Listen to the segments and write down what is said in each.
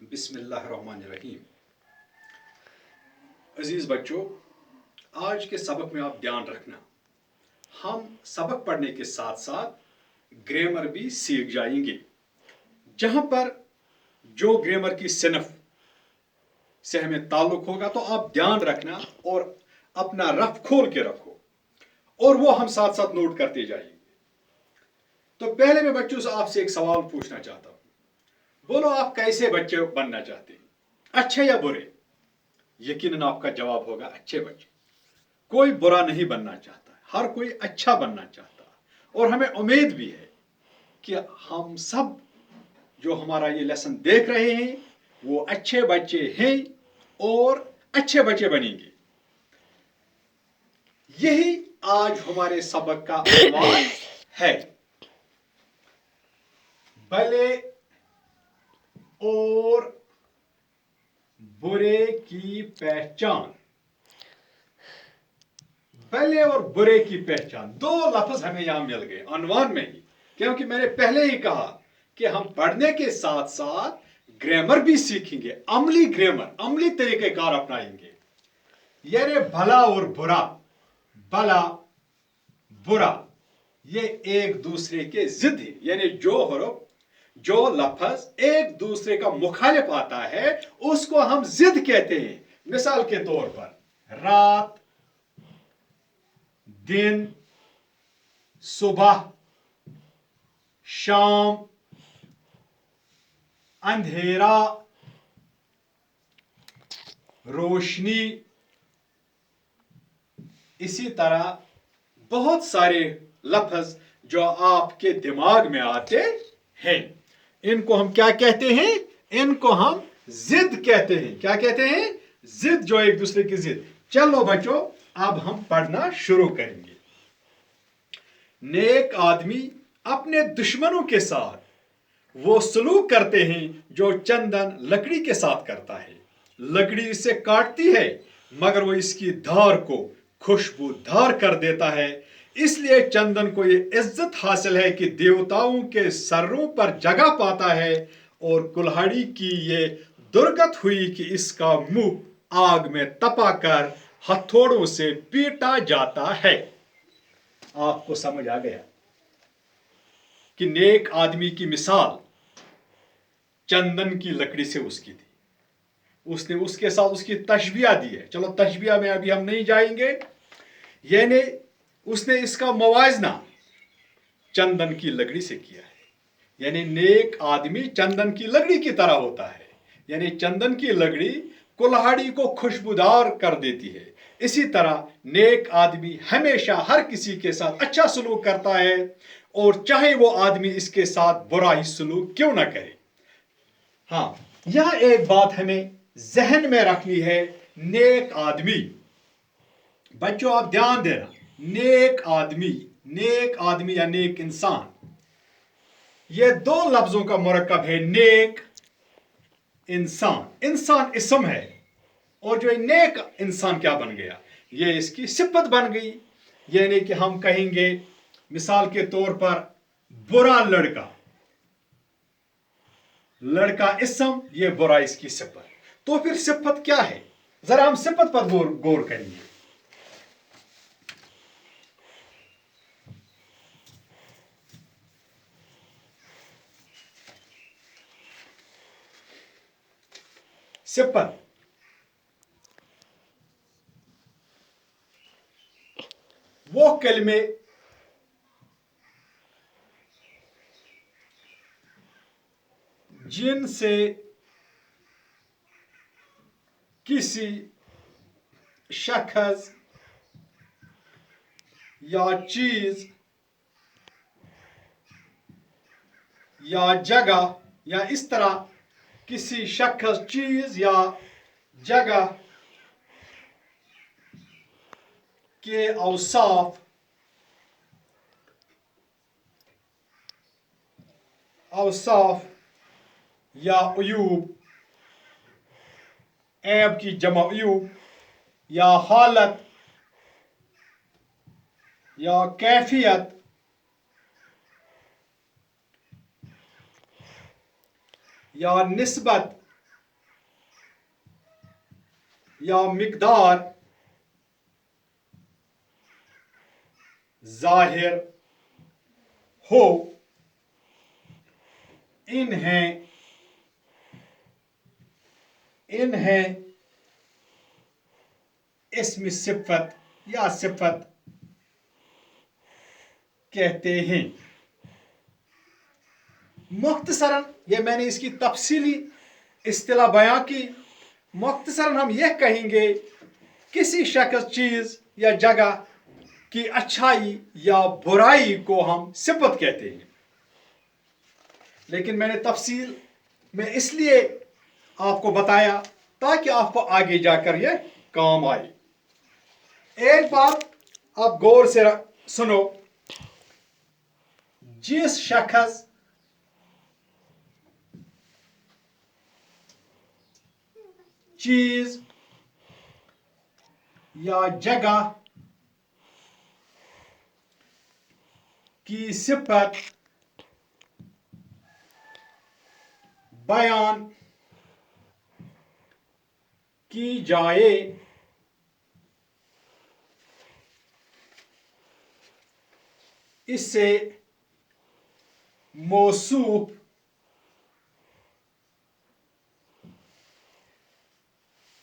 बिस्मिल्लाहिर्रहमानिर्रहीम। अजीज बच्चों, आज के सबक में आप ध्यान रखना, हम सबक पढ़ने के साथ साथ ग्रामर भी सीख जाएंगे। जहां पर जो ग्रामर की सिनफ से हमें ताल्लुक होगा तो आप ध्यान रखना और अपना रफ खोल के रखो और वो हम साथ साथ नोट करते जाएंगे। तो पहले मैं बच्चों से आपसे एक सवाल पूछना चाहता हूं। बोलो, आप कैसे बच्चे बनना चाहते हैं, अच्छे या बुरे? यकीनन आपका जवाब होगा अच्छे बच्चे। कोई बुरा नहीं बनना चाहता, हर कोई अच्छा बनना चाहता है। और हमें उम्मीद भी है कि हम सब जो हमारा ये लेसन देख रहे हैं वो अच्छे बच्चे हैं और अच्छे बच्चे बनेंगे। यही आज हमारे सबक का उन्वान है, भले और बुरे की पहचान। भले और बुरे की पहचान, दो लफ्ज हमें यहां मिल गए अनवान में ही, क्योंकि मैंने पहले ही कहा कि हम पढ़ने के साथ साथ ग्रामर भी सीखेंगे, अमली ग्रामर, अमली तरीकेकार अपनाएंगे। यानी भला और बुरा, भला बुरा ये एक दूसरे के जिद है। यानी जो लफ्ज एक दूसरे का मुखालिफ आता है उसको हम जिद कहते हैं। मिसाल के तौर पर रात, दिन, सुबह, शाम, अंधेरा, रोशनी। इसी तरह बहुत सारे लफ्ज जो आपके दिमाग में आते हैं, इनको हम क्या कहते हैं? इनको हम जिद कहते हैं। क्या कहते हैं? जिद, जो एक दूसरे की जिद। चलो बच्चों, अब हम पढ़ना शुरू करेंगे। नेक आदमी अपने दुश्मनों के साथ वो सलूक करते हैं जो चंदन लकड़ी के साथ करता है। लकड़ी इसे काटती है मगर वो इसकी धार को खुशबूदार कर देता है। इसलिए चंदन को ये इज्जत हासिल है कि देवताओं के सरों पर जगह पाता है, और कुल्हाड़ी की ये दुर्गत हुई कि इसका मुंह आग में तपा कर हथौड़ों से पीटा जाता है। आपको समझ आ गया कि नेक आदमी की मिसाल चंदन की लकड़ी से उसकी थी। उसने उसके साथ उसकी तशबिया दी है। चलो, तशबिया में अभी हम नहीं जाएंगे। यानी उसने इसका मवाजना चंदन की लकड़ी से किया है। यानी नेक आदमी चंदन की लकड़ी की तरह होता है। यानी चंदन की लकड़ी कुल्हाड़ी को खुशबूदार कर देती है। इसी तरह नेक आदमी हमेशा हर किसी के साथ अच्छा सलूक करता है, और चाहे वो आदमी इसके साथ बुरा ही सलूक क्यों ना करे। हाँ, यह एक बात हमें जहन में रखनी है। नेक आदमी, बच्चों आप ध्यान देना, नेक आदमी या नेक इंसान, ये दो लफ्जों का मुरक्कब है। नेक इंसान, इंसान इसम है, और जो नेक इंसान क्या बन गया? ये इसकी सिफत बन गई। यानी कि हम कहेंगे मिसाल के तौर पर बुरा लड़का, लड़का इसम, ये बुरा इसकी सिफत। तो फिर सिफत क्या है? जरा हम सिफत पर गौर करेंगे। सिफत वो कलमे जिनसे किसी शख्स या चीज या जगह, या इस तरह किसी शख्स, चीज या जगह के औसाफ या उयूब, ऐब की जमा उयूब, या हालत या कैफियत या निस्बत या मिकदार जाहिर हो, इन्हें इस्म सिफत या सिफत कहते हैं। मुख्तसरन, ये मैंने इसकी तफसीली इस्तिलाह बयां की। मुख्तसरन हम यह कहेंगे किसी शख्स, चीज या जगह की अच्छाई या बुराई को हम सिफत कहते हैं। लेकिन मैंने तफसील में इसलिए आपको बताया ताकि आपको आगे जाकर यह काम आए। एक बात आप गौर से सुनो, जिस शख्स चीज या जगह की सिफत बयान की जाए, इससे मौसूफ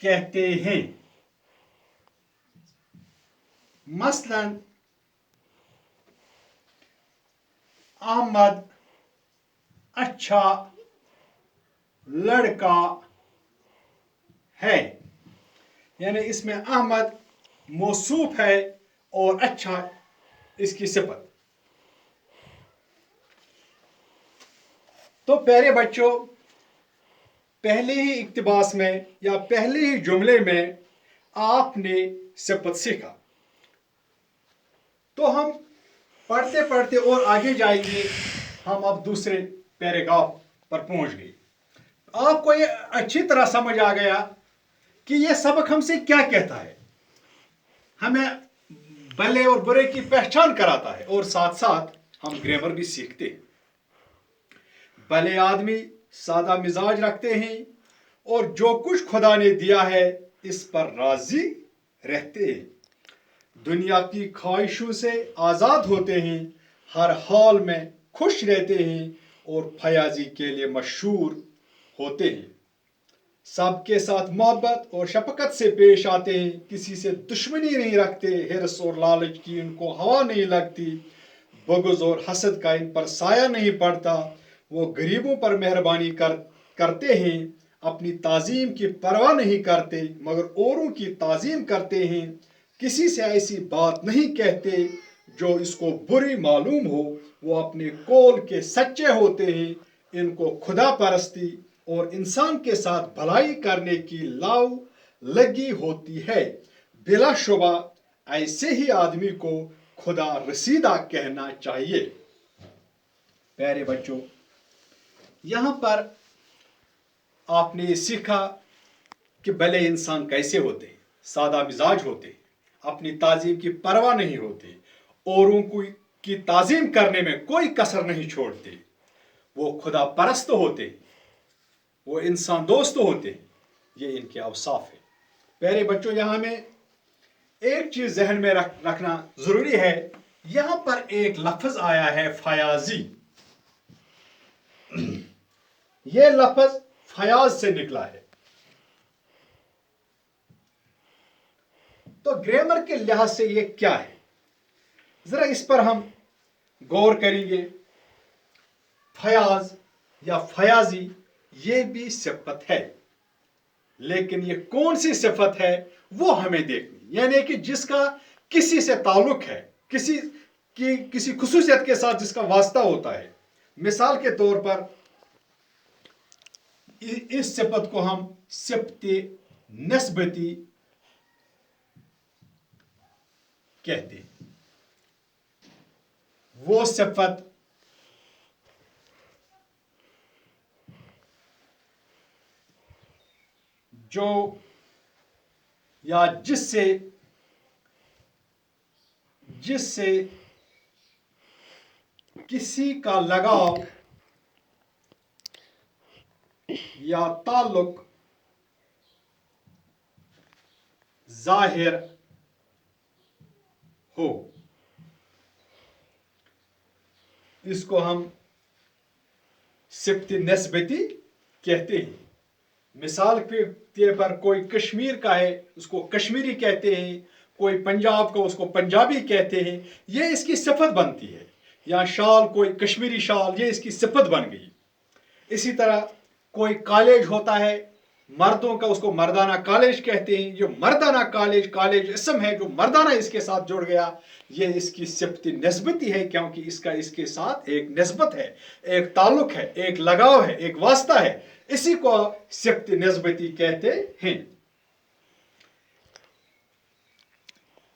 कहते हैं। मसलन अहमद अच्छा लड़का है, यानी इसमें अहमद मौसूफ है और अच्छा इसकी सिफत। तो प्यारे बच्चों, पहले ही इक्तिबास में या पहले ही जुमले में आपने सिफत सीखा। तो हम पढ़ते पढ़ते और आगे जाएंगे। हम अब दूसरे पैराग्राफ पर पहुंच गए। आपको ये अच्छी तरह समझ आ गया कि ये सबक हमसे क्या कहता है। हमें भले और बुरे की पहचान कराता है और साथ साथ हम ग्रामर भी सीखते हैं। भले आदमी सादा मिजाज रखते हैं और जो कुछ खुदा ने दिया है इस पर राजी रहते हैं। दुनिया की ख्वाहिशों से आज़ाद होते हैं, हर हाल में खुश रहते हैं और फयाजी के लिए मशहूर होते हैं। सबके साथ मोहब्बत और शफकत से पेश आते हैं, किसी से दुश्मनी नहीं रखते, हिर्स और लालच की इनको हवा नहीं लगती, बग़ज़ और हसद का इन पर साया नहीं पड़ता। वो गरीबों पर मेहरबानी करते हैं, अपनी ताज़ीम की परवाह नहीं करते मगर औरों की ताज़ीम करते हैं। किसी से ऐसी बात नहीं कहते जो इसको बुरी मालूम हो। वो अपने कौल के सच्चे होते हैं। इनको खुदा परस्ती और इंसान के साथ भलाई करने की लाव लगी होती है। बिलाशुबा ऐसे ही आदमी को खुदा रसीदा कहना चाहिए। प्यारे बच्चों, यहाँ पर आपने सीखा कि भले इंसान कैसे होते हैं, सादा मिजाज होते हैं, अपनी ताजीम की परवाह नहीं होती, औरों की ताजीम करने में कोई कसर नहीं छोड़ते, वो खुदा परस्त होते, वो इंसान दोस्त होते। ये इनके अवसाफ है। प्यारे बच्चों, यहाँ में एक चीज जहन में रखना जरूरी है। यहाँ पर एक लफ्ज आया है फयाजी। ये लफ्ज फयाज से निकला है। तो ग्रामर के लिहाज से ये क्या है, जरा इस पर हम गौर करेंगे। फयाज या फयाजी ये भी सिफत है, लेकिन ये कौन सी सिफत है वो हमें देखनी, यानी कि जिसका किसी से ताल्लुक है, किसी खुसूसियत के साथ जिसका वास्ता होता है। मिसाल के तौर पर इस सिफत को हम सिफते नस्बती कहते हैं। वो सिफत जो या जिससे किसी का लगाव या ताल्लुक ظاہر ہو. اس کو ہم صفت نسبتی کہتے ہیں. مثال کے طور پر کوئی کشمیر کا ہے اس کو کشمیری کہتے ہیں, کوئی پنجاب کا اس کو پنجابی کہتے ہیں. یہ اس کی صفت بنتی ہے. یا شال, کوئی کشمیری شال, یہ اس کی صفت بن گئی. اسی طرح کوئی کالج ہوتا ہے مردوں کا, اس کو مردانہ کالج کہتے ہیں. جو مردانہ کالج اسم ہے جو مردانہ اس کے ساتھ جڑ گیا, یہ اس کی صفت نسبتی ہے, کیونکہ اس کا اس کے ساتھ ایک نسبت ہے, ایک تعلق ہے, ایک لگاؤ ہے, ایک واسطہ ہے. اسی کو صفت نسبتی کہتے ہیں.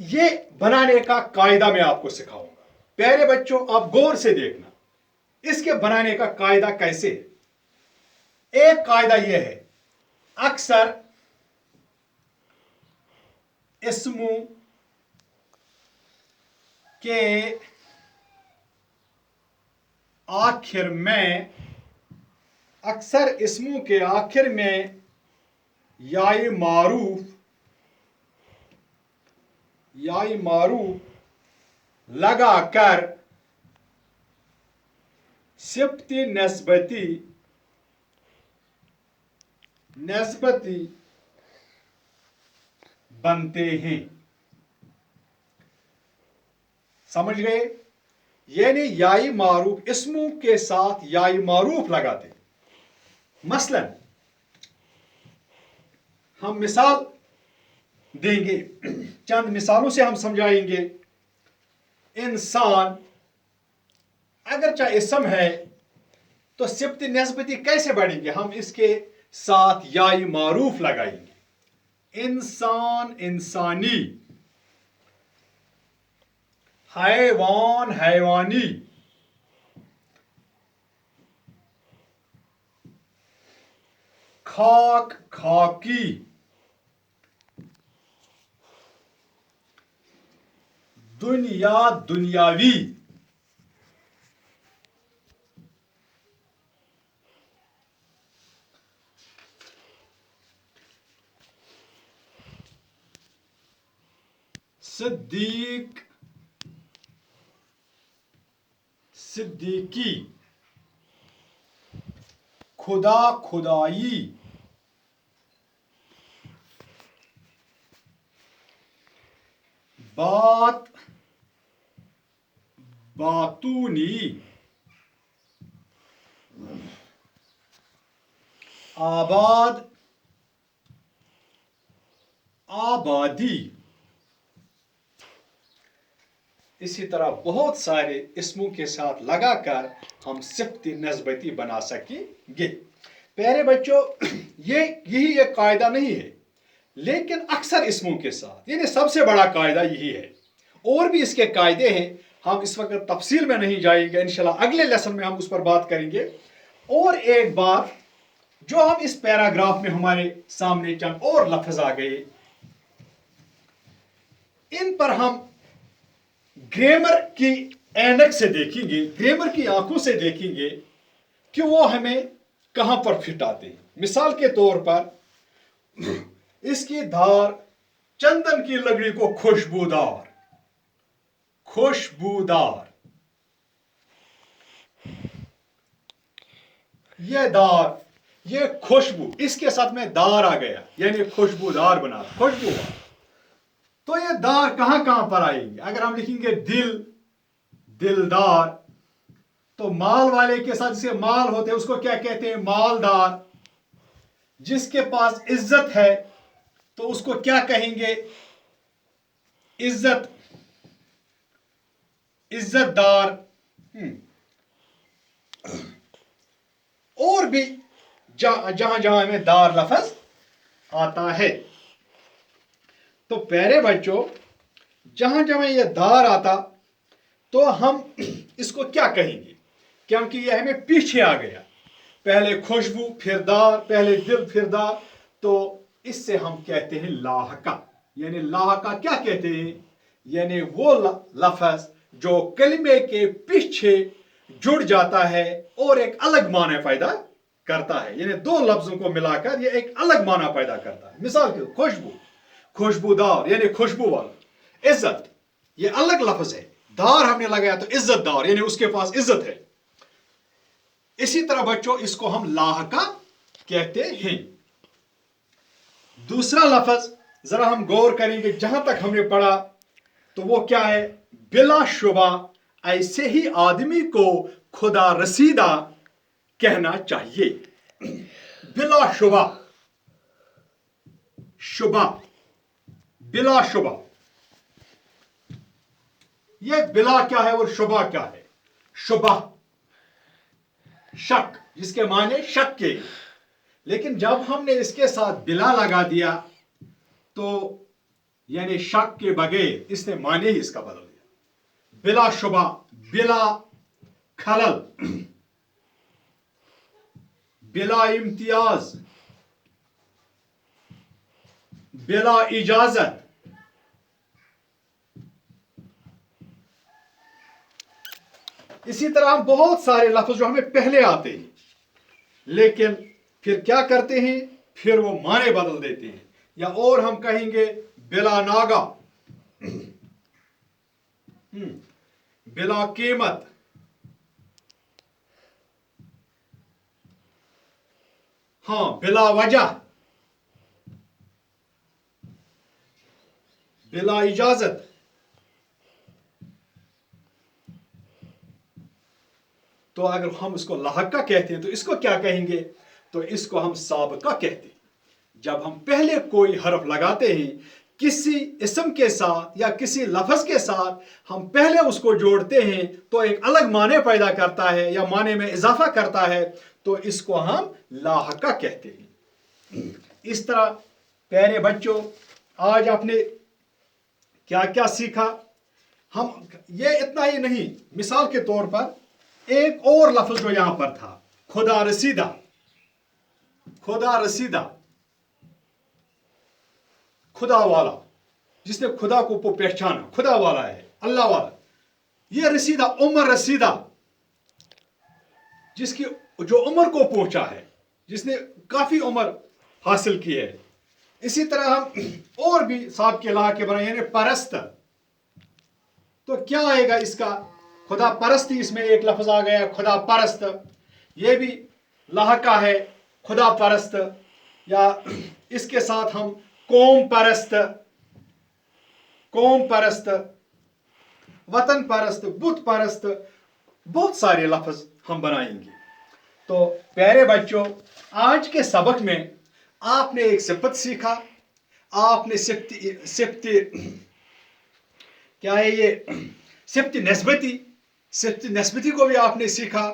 یہ بنانے کا قاعدہ میں آپ کو سکھاؤں گا. پیارے بچوں, آپ غور سے دیکھنا اس کے بنانے کا قاعدہ کیسے ہے. ایک قاعدہ یہ ہے, اکثر اسموں کے آخر میں یائے معروف لگا کر صفت نسبتی بنتے ہیں. سمجھ گئے؟ یعنی یائی معروف اسموں کے ساتھ یائی معروف لگاتے ہیں. مثلا ہم مثال دیں گے, چند مثالوں سے ہم سمجھائیں گے. انسان اگرچہ اسم ہے تو صفت نسبتی کیسے بڑھیں گے؟ ہم اس کے ساتھ یائی معروف لگائیں گے. انسان, انسانی. حیوان, حیوانی. خاک, خاکی. دنیا, دنیاوی. صدیق, صدیقی. خدا, خدائی. بات, باتونی. آباد, آبادی. اسی طرح بہت سارے اسموں کے ساتھ لگا کر ہم صفت نسبتی بنا سکیں گے. پیارے بچوں, یہی ایک قاعدہ نہیں ہے, لیکن اکثر اسموں کے ساتھ, یعنی سب سے بڑا قاعدہ یہی ہے. اور بھی اس کے قاعدے ہیں, ہم اس وقت تفصیل میں نہیں جائیں گے, انشاءاللہ اگلے لیسن میں ہم اس پر بات کریں گے. اور ایک بات جو ہم اس پیراگراف میں ہمارے سامنے چند اور لفظ آ گئے, ان پر ہم گرامر کی اینک سے دیکھیں گے, گرامر کی آنکھوں سے دیکھیں گے کہ وہ ہمیں کہاں پر فٹ آتے ہیں. مثال کے طور پر اس کی دھار چندن کی لکڑی کو خوشبودار, خوشبودار. یہ دار, یہ خوشبو, اس کے ساتھ میں دار آ گیا, یعنی خوشبودار بنا, خوشبودار. تو یہ دار کہاں کہاں پر آئیں گے؟ اگر ہم لکھیں گے دل, دلدار, تو مال والے کے ساتھ جسے مال ہوتے ہیں اس کو کیا کہتے ہیں؟ مالدار. جس کے پاس عزت ہے تو اس کو کیا کہیں گے؟ عزت, عزت دار. اور بھی جہاں جہاں ہمیں دار لفظ آتا ہے. تو پیارے بچوں, جہاں جہاں یہ دار آتا تو ہم اس کو کیا کہیں گے؟ کیونکہ یہ ہمیں پیچھے آ گیا, پہلے خوشبو پھر دار, پہلے دل پھر دار, تو اس سے ہم کہتے ہیں لاحقہ. یعنی لاحقہ کیا کہتے ہیں؟ یعنی وہ لفظ جو کلمے کے پیچھے جڑ جاتا ہے اور ایک الگ معنی پیدا کرتا ہے. یعنی دو لفظوں کو ملا کر یہ ایک الگ معنی پیدا کرتا ہے. مثال کے خوشبو, खुशबूदार यानी खुशबू वाला। इज्जत ये अलग लफ्ज है, दार हमने लगाया तो इज्जतदार यानी उसके पास इज्जत है। इसी तरह बच्चों इसको हम लाहका कहते हैं। दूसरा लफ्ज जरा हम गौर करेंगे, जहां तक हमने पढ़ा तो वो क्या है? बिला शुबा ऐसे ही आदमी को खुदा रसीदा कहना चाहिए। बिला शुबा, शुबा, बिला शुबा, ये बिला क्या है और शुबा क्या है? शुबा शक, जिसके माने शक के, लेकिन जब हमने इसके साथ बिला लगा दिया तो यानी शक के बगैर, इसने माने ही इसका बदल दिया। बिला शुबा, बिला खलल, बिला इम्तियाज, बिला इजाजत, इसी तरह हम बहुत सारे लफ्ज जो हमें पहले आते हैं, लेकिन फिर क्या करते हैं? फिर वो माने बदल देते हैं। या और हम कहेंगे बिला नागा, बिला कीमत, हाँ बिला वजह, बिला इजाजत। तो अगर हम इसको लाहका कहते हैं तो इसको क्या कहेंगे? तो इसको हम साबका कहते हैं। जब हम पहले कोई हरफ लगाते हैं किसी इसम के साथ या किसी लफ्ज के साथ, हम पहले उसको जोड़ते हैं तो एक अलग माने पैदा करता है या माने में इजाफा करता है, तो इसको हम लाहका कहते हैं। इस तरह प्यारे बच्चों, आज आपने क्या क्या सीखा? हम ये इतना ही नहीं, मिसाल के तौर पर एक और लफ्ज जो यहां पर था, खुदा रसीदा, खुदा रसीदा, खुदा वाला, जिसने खुदा को पहचाना, खुदा वाला है, अल्लाह वाला। ये रसीदा, उमर रसीदा, जिसकी जो उम्र को पहुंचा है, जिसने काफी उम्र हासिल की है। इसी तरह हम और भी साहब के लाह के बनाए, यानी परस्त। तो क्या आएगा इसका? खुदा परस्ती, इसमें एक लफ्ज आ गया खुदा परस्त, ये भी लाहका है, खुदा परस्त। या इसके साथ हम कौम परस्त, कौम परस्त, वतन परस्त, बुत परस्त, बहुत सारे लफ्ज हम बनाएंगे। तो प्यारे बच्चों, आज के सबक में आपने एक सिफत सीखा, आपने सिफ्ती क्या है ये, सिफ्ती नस्बती, सिफ्ती नस्बती को भी आपने सीखा,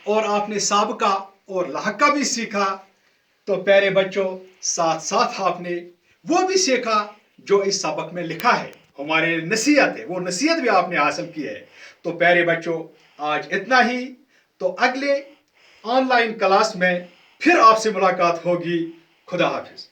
और आपने साबका और लाहका भी सीखा। तो प्यारे बच्चों, साथ साथ आपने वो भी सीखा जो इस सबक में लिखा है, हमारे नसीहत है, वो नसीहत भी आपने हासिल की है। तो प्यारे बच्चों, आज इतना ही। तो अगले ऑनलाइन क्लास में फिर आपसे मुलाकात होगी। खुदा हाफिज।